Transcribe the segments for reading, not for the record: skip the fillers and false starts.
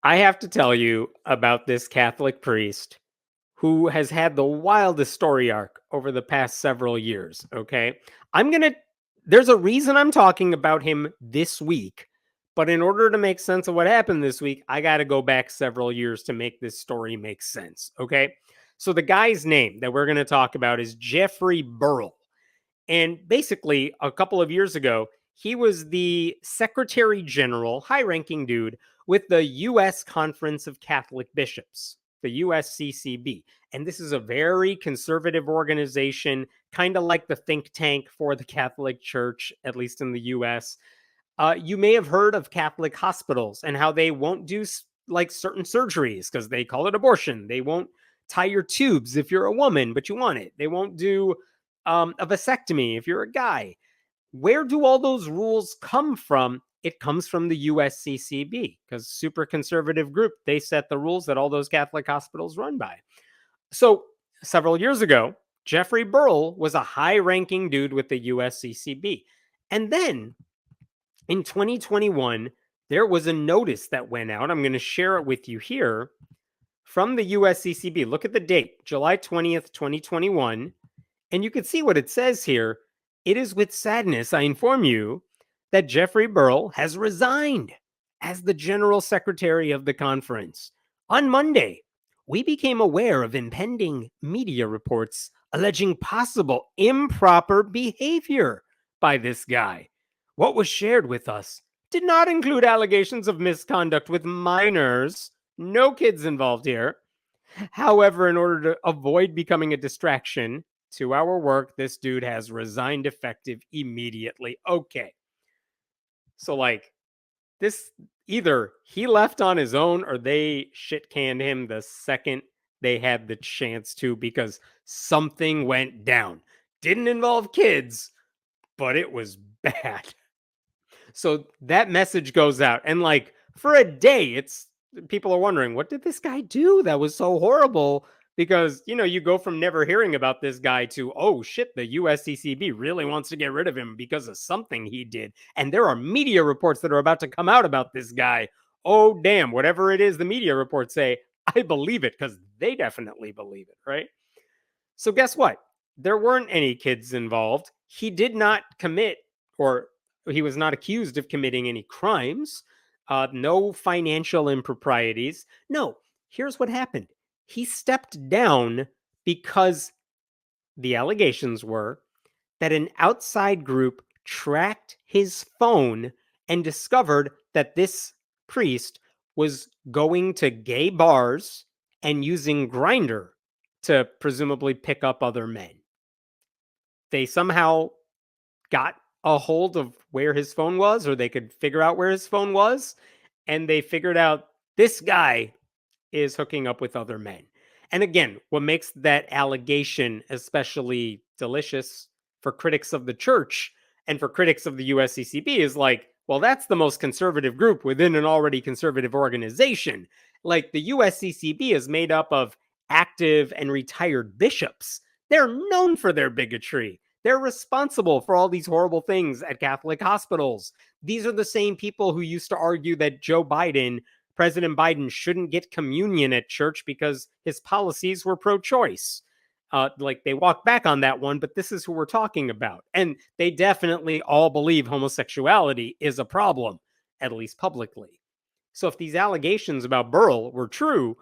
I have to tell you about this Catholic priest who has had the wildest story arc over the past several years, okay? I'm going to There's a reason I'm talking about him this week, but in order to make sense of what happened this week, I got to go back several years to make this story make sense, okay? So the guy's name that we're going to talk about is Jeffrey Burl. And basically, a couple of years ago, he was the Secretary General, high ranking dude, with the U.S. Conference of Catholic Bishops, the USCCB. And this is a very conservative organization, kind of like the think tank for the Catholic Church, at least in the U.S. You may have heard of Catholic hospitals and how they won't do like certain surgeries because they call it abortion. They won't tie your tubes if you're a woman, but you want it. They won't do a vasectomy if you're a guy. Where do all those rules come from? It comes from the USCCB because super conservative group. They set the rules that all those Catholic hospitals run by. So several years ago, Jeffrey Burl was a high-ranking dude with the USCCB. And then in 2021, there was a notice that went out. I'm going to share it with you here from the USCCB. Look at the date, July 20th, 2021. And you can see what it says here. It is with sadness I inform you that Jeffrey Burl has resigned as the General Secretary of the conference. On Monday, we became aware of impending media reports alleging possible improper behavior by this guy. What was shared with us did not include allegations of misconduct with minors. No kids involved here. However, in order to avoid becoming a distraction to our work, this dude has resigned effective immediately. Okay. So, like, this either he left on his own or they shit canned him the second they had the chance to because something went down. Didn't involve kids, but it was bad. So that message goes out. And like for a day, it's people are wondering, what did this guy do that was so horrible? Because, you go from never hearing about this guy to, oh shit, the USCCB really wants to get rid of him because of something he did. And there are media reports that are about to come out about this guy. Oh, damn, whatever it is the media reports say, I believe it because they definitely believe it, right? So guess what? There weren't any kids involved. He did not commit, or he was not accused of committing any crimes, no financial improprieties. No, here's what happened. He stepped down because the allegations were that an outside group tracked his phone and discovered that this priest was going to gay bars and using Grindr to presumably pick up other men. They somehow got a hold of where his phone was, or they could figure out where his phone was, and they figured out this guy is hooking up with other men. And again, what makes that allegation especially delicious for critics of the church and for critics of the USCCB is like, well, that's the most conservative group within an already conservative organization. Like the USCCB is made up of active and retired bishops. They're known for their bigotry. They're responsible for all these horrible things at Catholic hospitals. These are the same people who used to argue that President Biden shouldn't get communion at church because his policies were pro-choice. Like they walk back on that one, but this is who we're talking about. And they definitely all believe homosexuality is a problem, at least publicly. So if these allegations about Burl were true,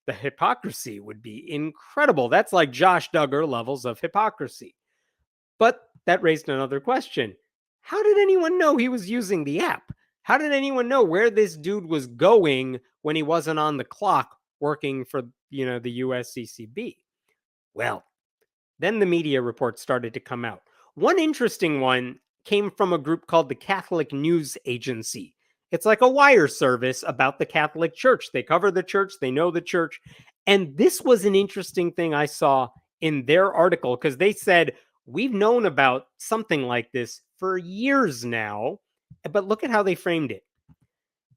the hypocrisy would be incredible. That's like Josh Duggar levels of hypocrisy. But that raised another question. How did anyone know he was using the app? How did anyone know where this dude was going when he wasn't on the clock working for, the USCCB? Well, then the media reports started to come out. One interesting one came from a group called the Catholic News Agency. It's like a wire service about the Catholic Church. They cover the church, they know the church. And this was an interesting thing I saw in their article because they said, we've known about something like this for years now, but look at how they framed it.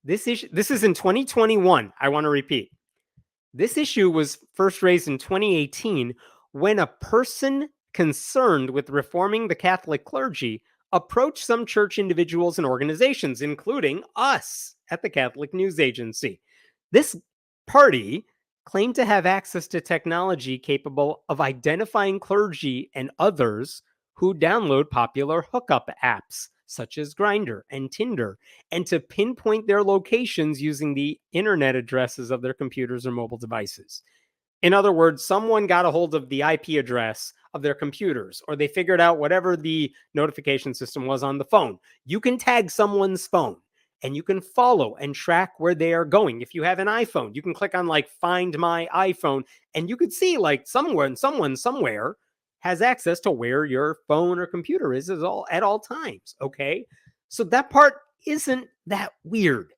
This is in 2021. I want to repeat. This issue was first raised in 2018 when a person concerned with reforming the Catholic clergy approached some church individuals and organizations, including us at the Catholic News Agency. This party claimed to have access to technology capable of identifying clergy and others who download popular hookup apps such as Grindr and Tinder, and to pinpoint their locations using the internet addresses of their computers or mobile devices. In other words, someone got a hold of the IP address of their computers, or they figured out whatever the notification system was on the phone. You can tag someone's phone and you can follow and track where they are going. If you have an iPhone, you can click on like find my iPhone and you could see like someone somewhere has access to where your phone or computer is at all times. Okay. So that part isn't that weird.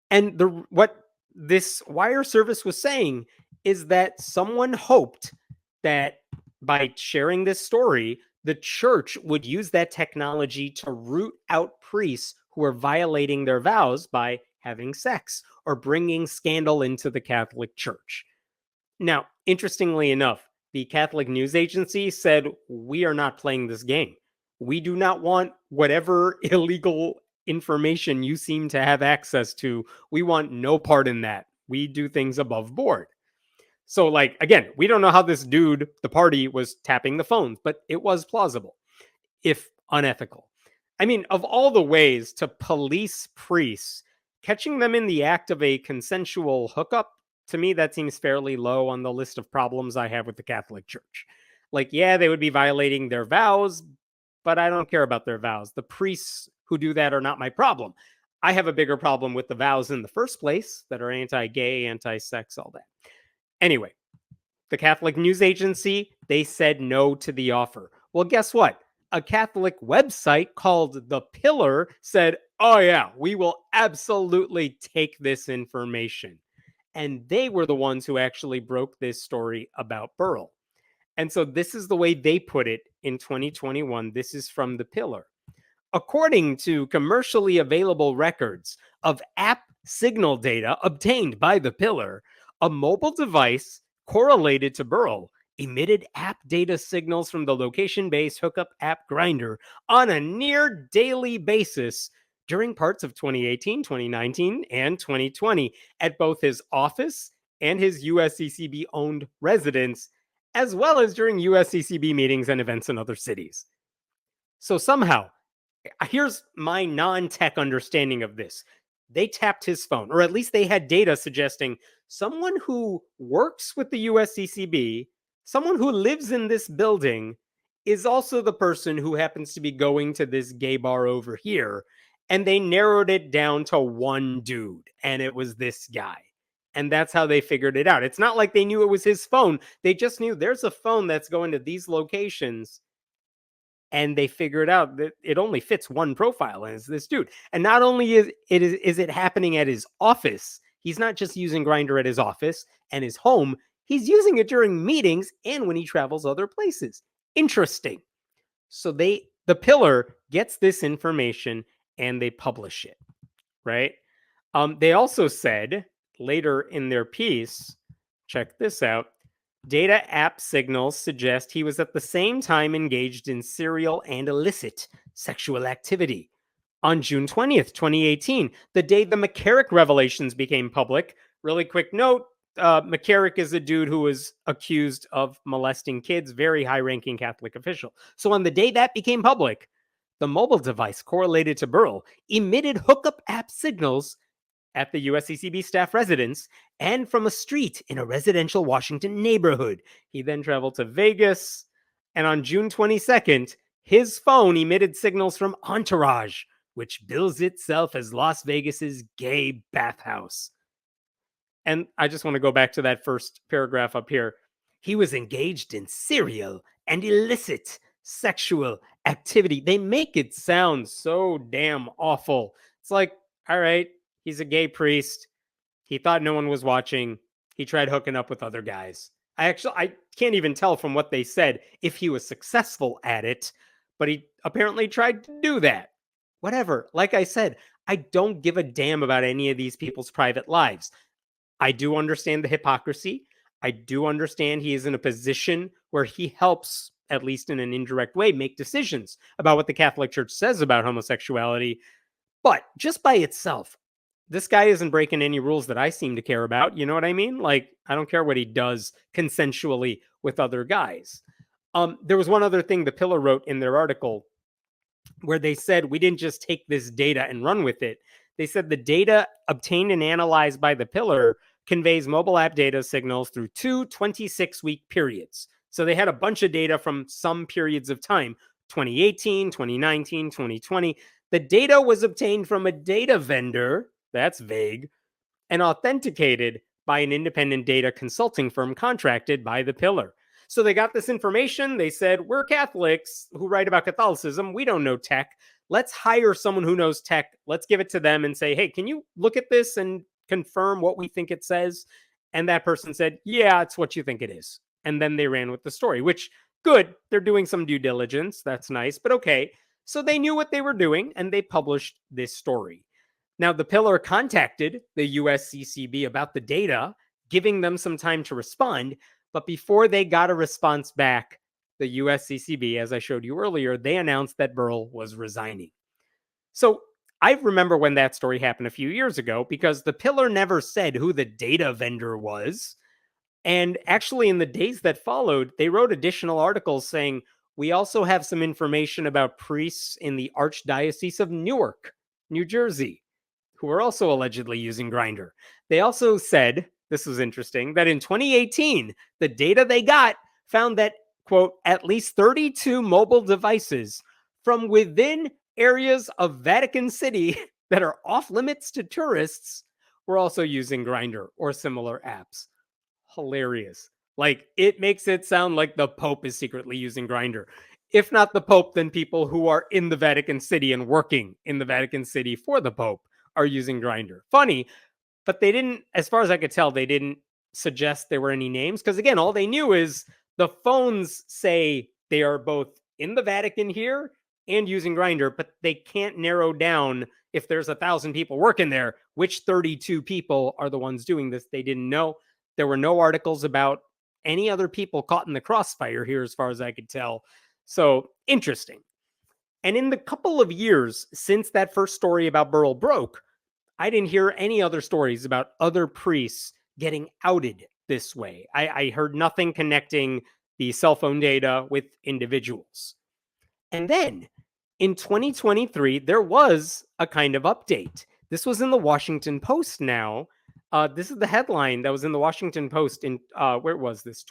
And what this wire service was saying is that someone hoped that by sharing this story, the church would use that technology to root out priests who are violating their vows by having sex or bringing scandal into the Catholic Church. Now, interestingly enough, the Catholic news agency said, "We are not playing this game. We do not want whatever illegal information you seem to have access to. We want no part in that. We do things above board." So, like, again, we don't know how this dude, the party, was tapping the phones, but it was plausible, if unethical. I mean, of all the ways to police priests, catching them in the act of a consensual hookup, to me, that seems fairly low on the list of problems I have with the Catholic Church. Like, yeah, they would be violating their vows, but I don't care about their vows. The priests who do that are not my problem. I have a bigger problem with the vows in the first place that are anti gay, anti sex, all that. Anyway, the Catholic news agency, they said no to the offer. Well, guess what? A Catholic website called The Pillar said, "Oh, yeah, we will absolutely take this information." And they were the ones who actually broke this story about Burl. And so this is the way they put it in 2021. This is from The Pillar. According to commercially available records of app signal data obtained by The Pillar, a mobile device correlated to Burl emitted app data signals from the location-based hookup app Grindr on a near daily basis during parts of 2018, 2019, and 2020 at both his office and his USCCB-owned residence, as well as during USCCB meetings and events in other cities. So somehow, here's my non-tech understanding of this. They tapped his phone, or at least they had data suggesting someone who works with the USCCB, someone who lives in this building, is also the person who happens to be going to this gay bar over here. And they narrowed it down to one dude, and it was this guy. And that's how they figured it out. It's not like they knew it was his phone. They just knew there's a phone that's going to these locations, and they figured out that it only fits one profile, and it's this dude. And not only is it happening at his office, he's not just using Grindr at his office and his home, he's using it during meetings and when he travels other places. Interesting. So the Pillar gets this information and they publish it, right? They also said later in their piece, check this out, data app signals suggest he was at the same time engaged in serial and illicit sexual activity. On June 20th, 2018, the day the McCarrick revelations became public, really quick note, McCarrick is a dude who was accused of molesting kids, very high-ranking Catholic official. So on the day that became public, the mobile device correlated to Burl emitted hookup app signals at the USCCB staff residence and from a street in a residential Washington neighborhood. He then traveled to Vegas, and on June 22nd, his phone emitted signals from Entourage, which bills itself as Las Vegas's gay bathhouse. And I just want to go back to that first paragraph up here. He was engaged in serial and illicit sexual activity. They make it sound so damn awful. It's like, all right, he's a gay priest. He thought no one was watching. He tried hooking up with other guys. I can't even tell from what they said if he was successful at it, but he apparently tried to do that. Whatever. Like I said, I don't give a damn about any of these people's private lives. I do understand the hypocrisy. I do understand he is in a position where he helps, at least in an indirect way, make decisions about what the Catholic Church says about homosexuality. But just by itself, this guy isn't breaking any rules that I seem to care about. You know what I mean? Like, I don't care what he does consensually with other guys. There was one other thing the Pillar wrote in their article where they said we didn't just take this data and run with it. They said the data obtained and analyzed by the Pillar conveys mobile app data signals through two 26-week periods. So they had a bunch of data from some periods of time, 2018, 2019, 2020. The data was obtained from a data vendor, that's vague, and authenticated by an independent data consulting firm contracted by the Pillar. So they got this information. They said, we're Catholics who write about Catholicism. We don't know tech. Let's hire someone who knows tech. Let's give it to them and say, hey, can you look at this and confirm what we think it says? And that person said, yeah, it's what you think it is. And then they ran with the story, which good. They're doing some due diligence. That's nice, but okay. So they knew what they were doing and they published this story. Now, the Pillar contacted the USCCB about the data, giving them some time to respond. But before they got a response back, the USCCB, as I showed you earlier, they announced that Burl was resigning. So I remember when that story happened a few years ago because the Pillar never said who the data vendor was. And actually, in the days that followed, they wrote additional articles saying, we also have some information about priests in the Archdiocese of Newark, New Jersey, who are also allegedly using Grindr. They also said, this was interesting, that in 2018, the data they got found that, quote, at least 32 mobile devices from within areas of Vatican City that are off limits to tourists were also using Grindr or similar apps. Hilarious. Like, it makes it sound like the Pope is secretly using Grindr. If not the Pope, then people who are in the Vatican City and working in the Vatican City for the Pope are using Grindr. Funny, but they didn't, as far as I could tell, they didn't suggest there were any names. Because again, all they knew is the phones say they are both in the Vatican here and using Grindr, but they can't narrow down if there's 1,000 people working there, which 32 people are the ones doing this. They didn't know. There were no articles about any other people caught in the crossfire here, as far as I could tell. So interesting. And in the couple of years since that first story about Burl broke, I didn't hear any other stories about other priests getting outed this way. I heard nothing connecting the cell phone data with individuals. And then in 2023, there was a kind of update. This was in the Washington Post now. This is the headline that was in the Washington Post in, where was this?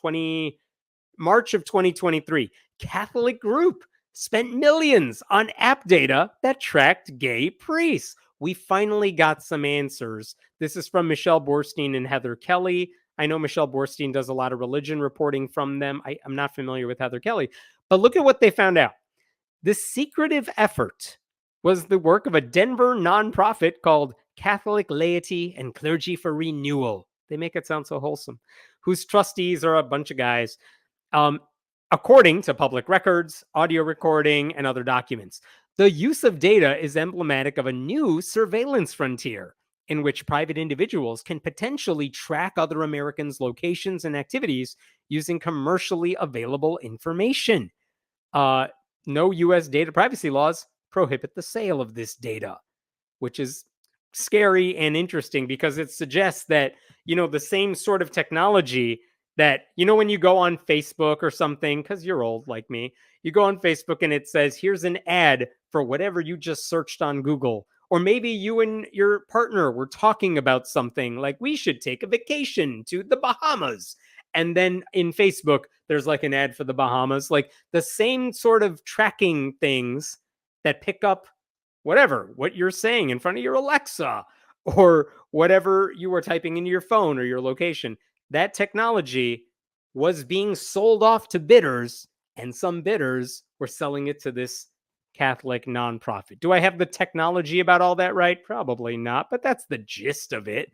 March of 2023. Catholic group spent millions on app data that tracked gay priests. We finally got some answers. This is from Michelle Borstein and Heather Kelly. I know Michelle Borstein does a lot of religion reporting from them. I'm not familiar with Heather Kelly, but look at what they found out. This secretive effort was the work of a Denver nonprofit called Catholic Laity and Clergy for Renewal. They make it sound so wholesome. Whose trustees are a bunch of guys. According to public records, audio recording, and other documents, the use of data is emblematic of a new surveillance frontier in which private individuals can potentially track other Americans' locations and activities using commercially available information. No U.S. data privacy laws prohibit the sale of this data, which is scary and interesting because it suggests that, the same sort of technology that, when you go on Facebook or something, because you're old like me, you go on Facebook and it says, here's an ad for whatever you just searched on Google. Or maybe you and your partner were talking about something like we should take a vacation to the Bahamas. And then in Facebook, there's like an ad for the Bahamas, like the same sort of tracking things that pick up what you're saying in front of your Alexa or whatever you were typing into your phone or your location. That technology was being sold off to bidders, and some bidders were selling it to this Catholic nonprofit. Do I have the technology about all that right? Probably not, but that's the gist of it.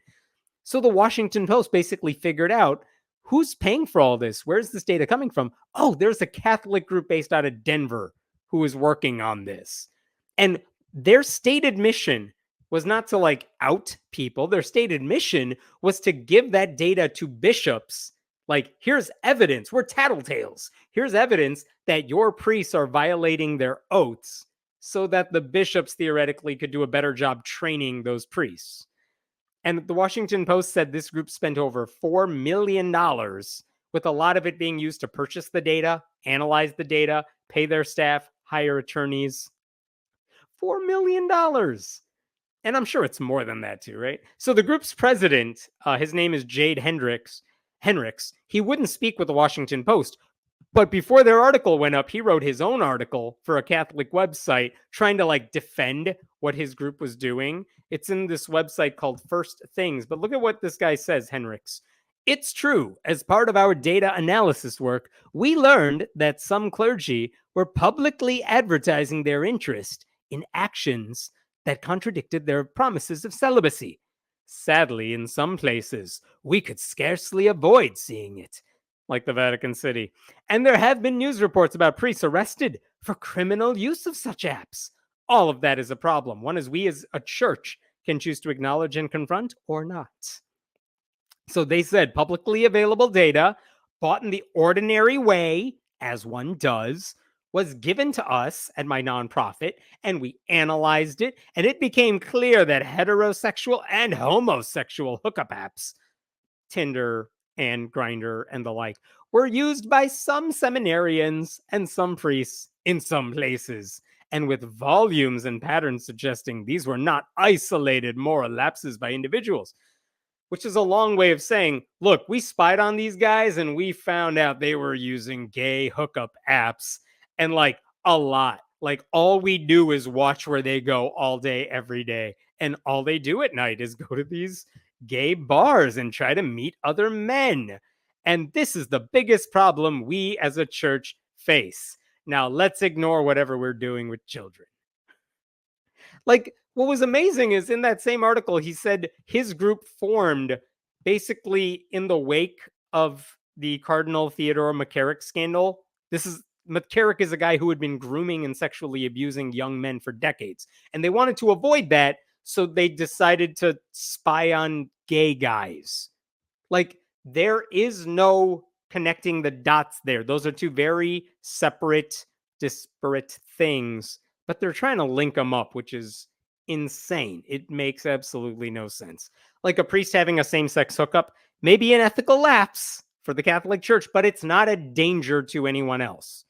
So the Washington Post basically figured out who's paying for all this. Where's this data coming from? Oh, there's a Catholic group based out of Denver who is working on this. And their stated mission was not to out people. Their stated mission was to give that data to bishops. Like, here's evidence. We're tattletales. Here's evidence that your priests are violating their oaths so that the bishops theoretically could do a better job training those priests. And the Washington Post said this group spent over $4 million, with a lot of it being used to purchase the data, analyze the data, pay their staff, hire attorneys. $4 million. And I'm sure it's more than that too, right? So the group's president, his name is Jade Hendricks. He wouldn't speak with the Washington Post, but before their article went up, he wrote his own article for a Catholic website trying to like defend what his group was doing. It's in this website called First Things. But look at what this guy says, Hendricks. It's true. As part of our data analysis work, we learned that some clergy were publicly advertising their interest in actions that contradicted their promises of celibacy. Sadly, in some places, we could scarcely avoid seeing it, like the Vatican City. And there have been news reports about priests arrested for criminal use of such apps. All of that is a problem. One is we as a church can choose to acknowledge and confront or not. So they said publicly available data bought in the ordinary way, as one does, was given to us at my nonprofit, and we analyzed it, and it became clear that heterosexual and homosexual hookup apps, Tinder and Grindr and the like, were used by some seminarians and some priests in some places, and with volumes and patterns suggesting these were not isolated moral lapses by individuals. Which is a long way of saying, look, we spied on these guys and we found out they were using gay hookup apps, and like a lot. Like all we do is watch where they go all day, every day. And all they do at night is go to these gay bars and try to meet other men. And this is the biggest problem we as a church face. Now let's ignore whatever we're doing with children. Like, what was amazing is in that same article, he said his group formed basically in the wake of the Cardinal Theodore McCarrick scandal. McCarrick is a guy who had been grooming and sexually abusing young men for decades. And they wanted to avoid that, so they decided to spy on gay guys. Like, there is no connecting the dots there. Those are two very separate, disparate things, but they're trying to link them up, which is insane. It makes absolutely no sense. Like a priest having a same-sex hookup may be an ethical lapse for the Catholic Church, but it's not a danger to anyone else.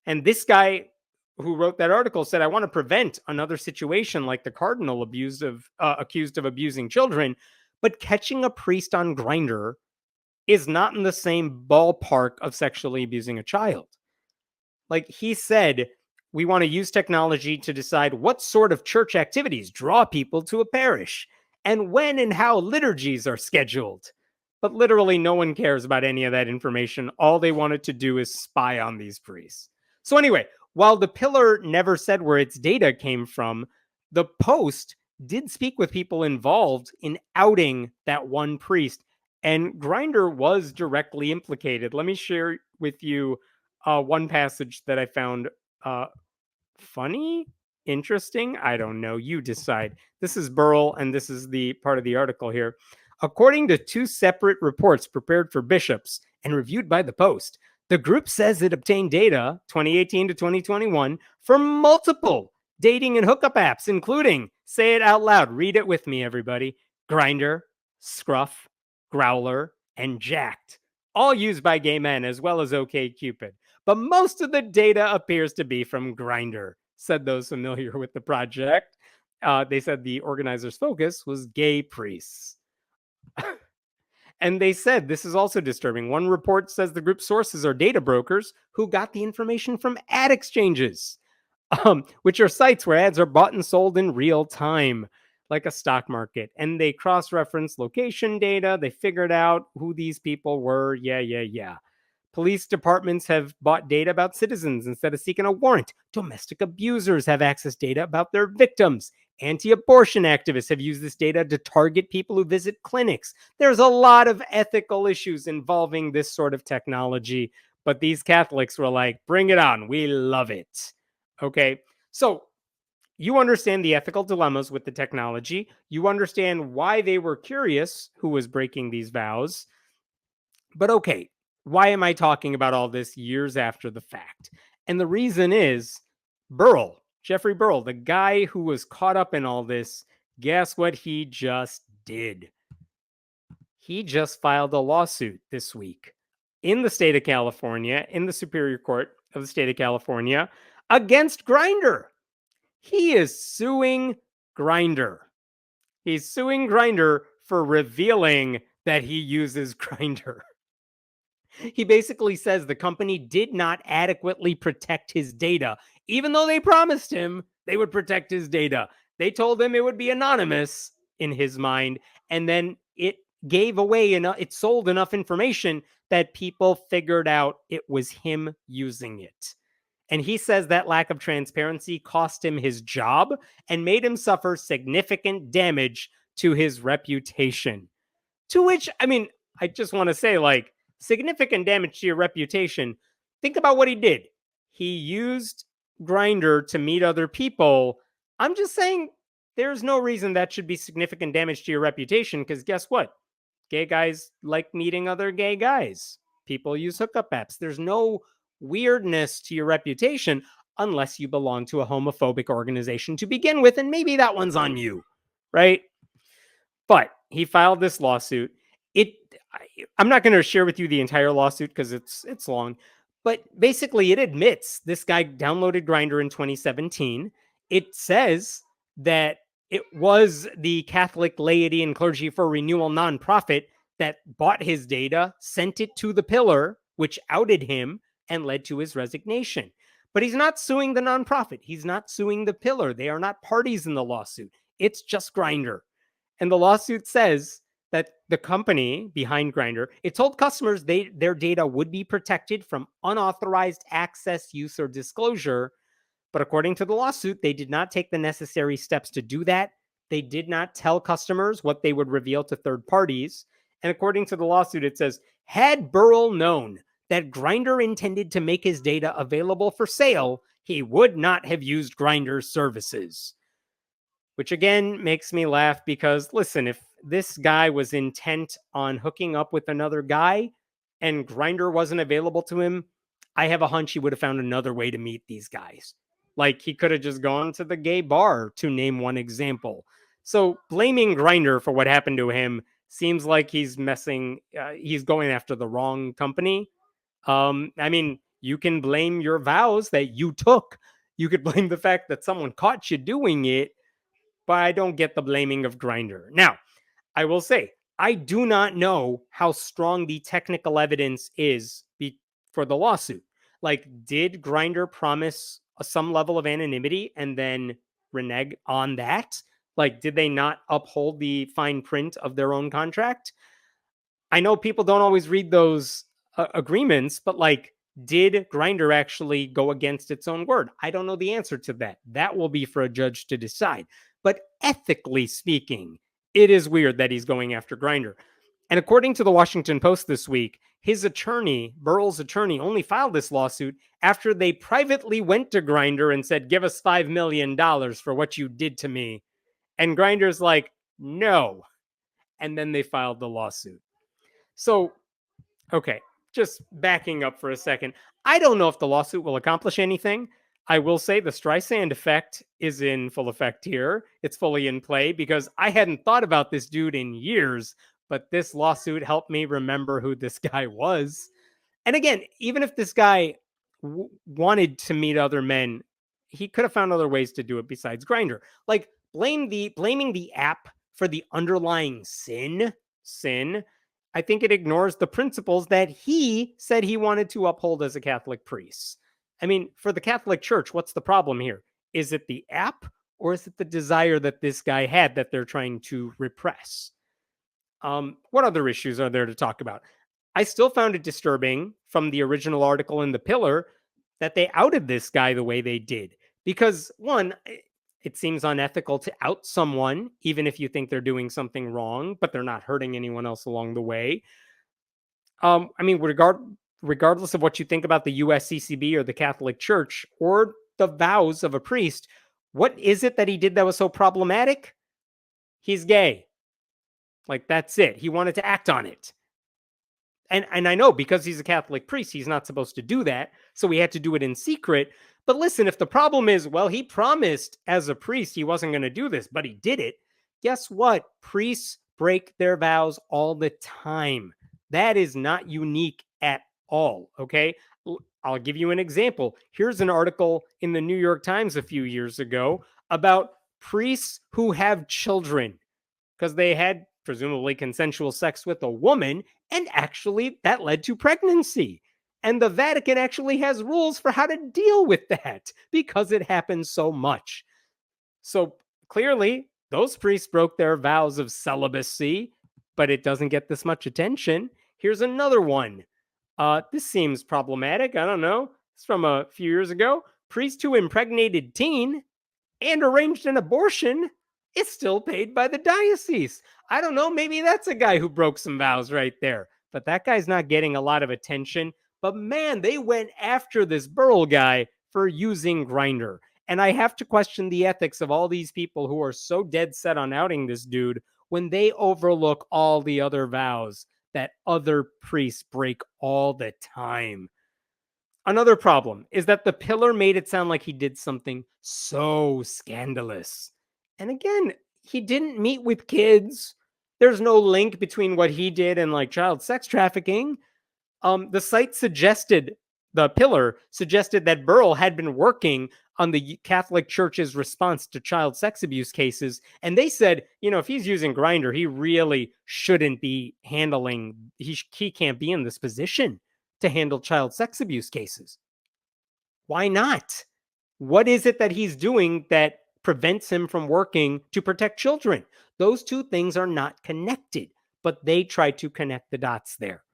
And this guy who wrote that article said, I want to prevent another situation like the cardinal accused of abusing children, but catching a priest on Grindr is not in the same ballpark of sexually abusing a child. Like he said, we want to use technology to decide what sort of church activities draw people to a parish and when and how liturgies are scheduled. But literally no one cares about any of that information. All they wanted to do is spy on these priests. So anyway, while the Pillar never said where its data came from, the Post did speak with people involved in outing that one priest, and Grindr was directly implicated. Let me share with you one passage that I found funny, interesting. I don't know. You decide. This is Burl, and this is the part of the article here. According to two separate reports prepared for bishops and reviewed by the Post, the group says it obtained data 2018 to 2021 for multiple dating and hookup apps, including, say it out loud, read it with me, everybody, Grindr, Scruff, Growler, and Jacked, all used by gay men as well as OkCupid. But most of the data appears to be from Grindr, said those familiar with the project. They said the organizers' focus was gay priests. And they said this is also disturbing. One report says the group's sources are data brokers who got the information from ad exchanges, which are sites where ads are bought and sold in real time, like a stock market. And they cross-reference location data. They figured out who these people were. Yeah. Police departments have bought data about citizens instead of seeking a warrant. Domestic abusers have access data about their victims. Anti-abortion activists have used this data to target people who visit clinics. There's a lot of ethical issues involving this sort of technology, but these Catholics were like, bring it on. We love it. Okay, so you understand the ethical dilemmas with the technology. You understand why they were curious who was breaking these vows. But okay, why am I talking about all this years after the fact? And the reason is Burl, Jeffrey Burl, the guy who was caught up in all this, guess what he just did. He just filed a lawsuit this week in the state of California, in the Superior Court of the state of California, against Grindr. He is suing Grindr. He's suing Grindr for revealing that he uses Grindr. He basically says the company did not adequately protect his data, even though they promised him they would protect his data. They told him it would be anonymous in his mind, and then it gave away enough, it sold enough information that people figured out it was him using it. And he says that lack of transparency cost him his job and made him suffer significant damage to his reputation. To which, I mean, I just want to say, like, significant damage to your reputation. Think about what he did. He used Grindr to meet other people. I'm just saying there's no reason that should be significant damage to your reputation, because guess what? Gay guys like meeting other gay guys. People use hookup apps. There's no weirdness to your reputation unless you belong to a homophobic organization to begin with, and maybe that one's on you, right? But he filed this lawsuit. I'm not going to share with you the entire lawsuit because it's long, but basically it admits this guy downloaded Grindr in 2017. It says that it was the Catholic Laity and Clergy for Renewal nonprofit that bought his data, sent it to the Pillar, which outed him and led to his resignation. But he's not suing the nonprofit. He's not suing the Pillar. They are not parties in the lawsuit. It's just Grindr. And the lawsuit says that the company behind Grindr, it told customers their data would be protected from unauthorized access, use, or disclosure. But according to the lawsuit, they did not take the necessary steps to do that. They did not tell customers what they would reveal to third parties. And according to the lawsuit, it says, had Burl known that Grindr intended to make his data available for sale, he would not have used Grindr's services. Which again makes me laugh because, listen, if this guy was intent on hooking up with another guy and Grindr wasn't available to him, I have a hunch he would have found another way to meet these guys. Like, he could have just gone to the gay bar, to name one example. So blaming Grindr for what happened to him seems like he's going after the wrong company. I mean, you can blame your vows that you took. You could blame the fact that someone caught you doing it, but I don't get the blaming of Grindr. Now, I will say, I do not know how strong the technical evidence is for the lawsuit. Like, did Grindr promise some level of anonymity and then renege on that? Like, did they not uphold the fine print of their own contract? I know people don't always read those agreements, but like, did Grindr actually go against its own word? I don't know the answer to that. That will be for a judge to decide. But ethically speaking, it is weird that he's going after Grindr. And according to the Washington Post this week, his attorney, Burl's attorney, only filed this lawsuit after they privately went to Grindr and said, give us $5 million for what you did to me. And Grindr's like, no. And then they filed the lawsuit. So, okay, just backing up for a second. I don't know if the lawsuit will accomplish anything. I will say the Streisand effect is in full effect here. It's fully in play because I hadn't thought about this dude in years, but this lawsuit helped me remember who this guy was. And again, even if this guy wanted to meet other men, he could have found other ways to do it besides Grindr. Like, blaming the app for the underlying sin, I think it ignores the principles that he said he wanted to uphold as a Catholic priest. I mean, for the Catholic Church, what's the problem here? Is it the app or is it the desire that this guy had that they're trying to repress? What other issues are there to talk about? I still found it disturbing from the original article in The Pillar that they outed this guy the way they did. Because, one, it seems unethical to out someone, even if you think they're doing something wrong, but they're not hurting anyone else along the way. I mean, regardless of what you think about the USCCB or the Catholic Church or the vows of a priest, what is it that he did that was so problematic? He's gay. Like, that's it. He wanted to act on it. And I know because he's a Catholic priest, he's not supposed to do that. So he had to do it in secret. But listen, if the problem is, well, he promised as a priest he wasn't going to do this, but he did it. Guess what? Priests break their vows all the time. That is not unique at all, okay? I'll give you an example. Here's an article in the New York Times a few years ago about priests who have children because they had presumably consensual sex with a woman, and actually that led to pregnancy. And the Vatican actually has rules for how to deal with that because it happens so much. So clearly, those priests broke their vows of celibacy, but it doesn't get this much attention. Here's another one. This seems problematic. I don't know. It's from a few years ago. Priest who impregnated teen and arranged an abortion is still paid by the diocese. I don't know. Maybe that's a guy who broke some vows right there. But that guy's not getting a lot of attention. But man, they went after this Burl guy for using Grindr. And I have to question the ethics of all these people who are so dead set on outing this dude when they overlook all the other vows that other priests break all the time. Another problem is that the pillar made it sound like he did something so scandalous. And again, he didn't meet with kids. There's no link between what he did and like child sex trafficking. The site suggested, the pillar suggested that Burl had been working on the Catholic Church's response to child sex abuse cases. And they said, if he's using Grindr, he really shouldn't be handling, he can't be in this position to handle child sex abuse cases. Why not? What is it that he's doing that prevents him from working to protect children? Those two things are not connected, but they try to connect the dots there.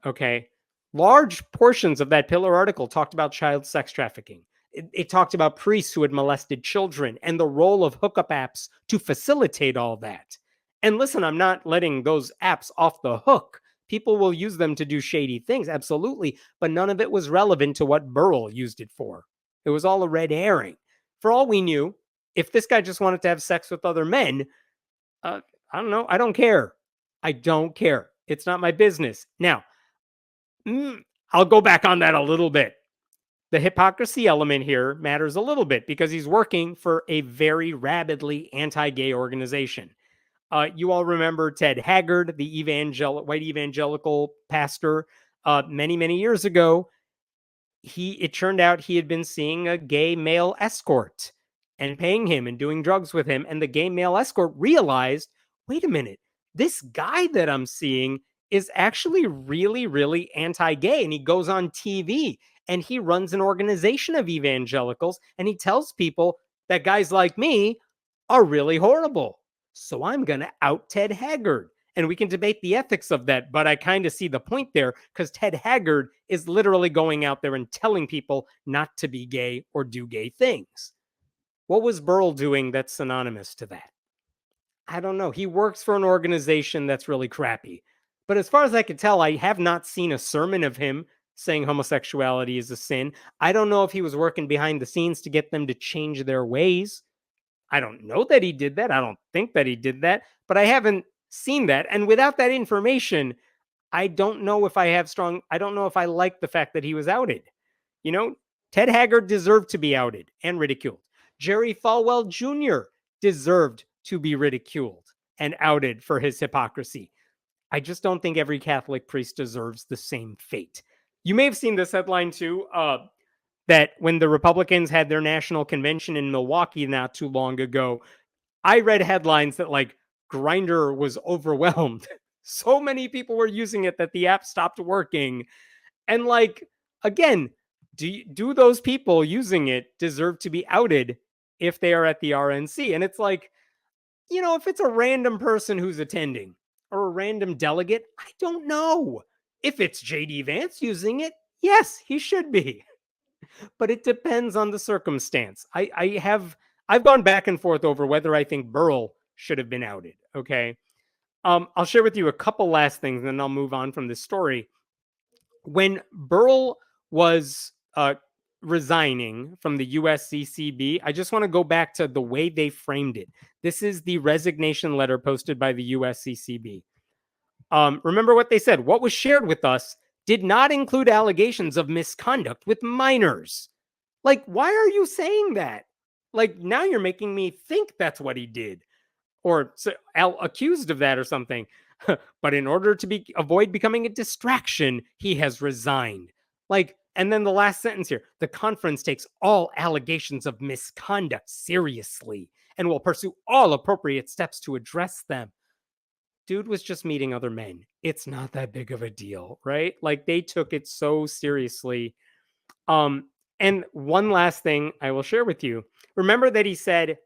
Okay. Large portions of that Pillar article talked about child sex trafficking. It talked about priests who had molested children and the role of hookup apps to facilitate all that. And listen, I'm not letting those apps off the hook. People will use them to do shady things, absolutely, but none of it was relevant to what Burl used it for. It was all a red herring. For all we knew, if this guy just wanted to have sex with other men, I don't know. I don't care. I don't care. It's not my business. Now, I'll go back on that a little bit. The hypocrisy element here matters a little bit because he's working for a very rabidly anti-gay organization. You all remember Ted Haggard, the white evangelical pastor, many, many years ago. It turned out he had been seeing a gay male escort and paying him and doing drugs with him. And the gay male escort realized, wait a minute, this guy that I'm seeing is actually really, really anti-gay. And he goes on TV and he runs an organization of evangelicals and he tells people that guys like me are really horrible. So I'm going to out Ted Haggard. And we can debate the ethics of that, but I kind of see the point there because Ted Haggard is literally going out there and telling people not to be gay or do gay things. What was Burl doing that's synonymous to that? I don't know. He works for an organization that's really crappy. But as far as I can tell, I have not seen a sermon of him saying homosexuality is a sin. I don't know if he was working behind the scenes to get them to change their ways. I don't know that he did that. I don't think that he did that, but I haven't seen that. And without that information, I don't know if I don't know if I like the fact that he was outed. Ted Haggard deserved to be outed and ridiculed. Jerry Falwell Jr. deserved to be ridiculed and outed for his hypocrisy. I just don't think every Catholic priest deserves the same fate. You may have seen this headline too, that when the Republicans had their national convention in Milwaukee not too long ago, I read headlines that like Grindr was overwhelmed. So many people were using it that the app stopped working. And like, again, do those people using it deserve to be outed if they are at the RNC? And it's like, if it's a random person who's attending or a random delegate, I don't know. If it's JD Vance using it, yes, he should be. But it depends on the circumstance. I've gone back and forth over whether I think Burl should have been outed. Okay. I'll share with you a couple last things and then I'll move on from this story. When Burl was resigning from the USCCB, I just want to go back to the way they framed it. This is the resignation letter posted by the USCCB. Remember what they said. What was shared with us did not include allegations of misconduct with minors. Like, why are you saying that? Like, now you're making me think that's what he did. or accused of that or something. But in order to avoid becoming a distraction, he has resigned. Like, and then the last sentence here: the conference takes all allegations of misconduct seriously and will pursue all appropriate steps to address them. Dude was just meeting other men. It's not that big of a deal, right? Like, they took it so seriously. Um, and one last thing I will share with you. Remember that he said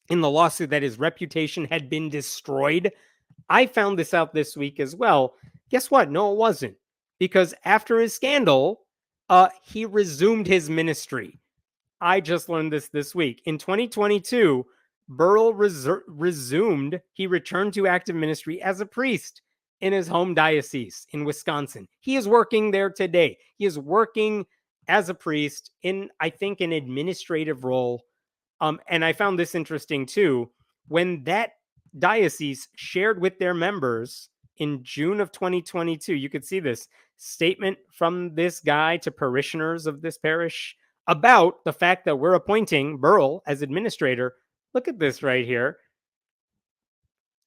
in the lawsuit that his reputation had been destroyed? I found this out this week as well. Guess what? No, it wasn't. Because after his scandal, he resumed his ministry. I just learned this week. In 2022, Burl resumed, he returned to active ministry as a priest in his home diocese in Wisconsin. He is working there today. He is working as a priest in, I think, an administrative role. And I found this interesting too. When that diocese shared with their members in June of 2022, you could see this statement from this guy to parishioners of this parish about the fact that we're appointing Burl as administrator. Look at this right here.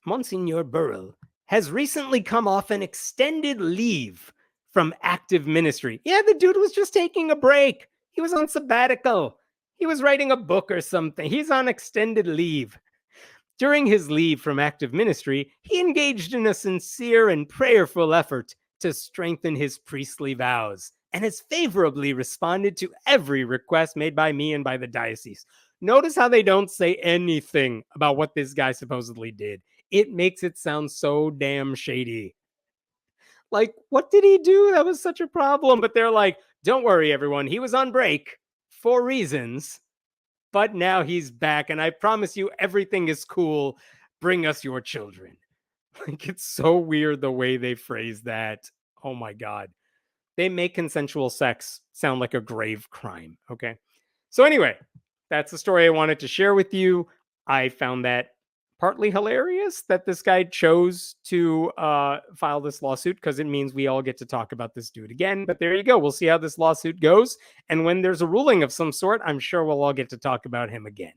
Monsignor Burrill has recently come off an extended leave from active ministry. Yeah, the dude was just taking a break. He was on sabbatical. He was writing a book or something. He's on extended leave. During his leave from active ministry, he engaged in a sincere and prayerful effort to strengthen his priestly vows and has favorably responded to every request made by me and by the diocese. Notice how they don't say anything about what this guy supposedly did. It makes it sound so damn shady. Like, what did he do? That was such a problem. But they're like, don't worry, everyone. He was on break for reasons, but now he's back. And I promise you, everything is cool. Bring us your children. Like, it's so weird the way they phrase that. Oh my God. They make consensual sex sound like a grave crime. Okay. So, anyway, that's the story I wanted to share with you. I found that partly hilarious that this guy chose to file this lawsuit because it means we all get to talk about this dude again. But there you go. We'll see how this lawsuit goes. And when there's a ruling of some sort, I'm sure we'll all get to talk about him again.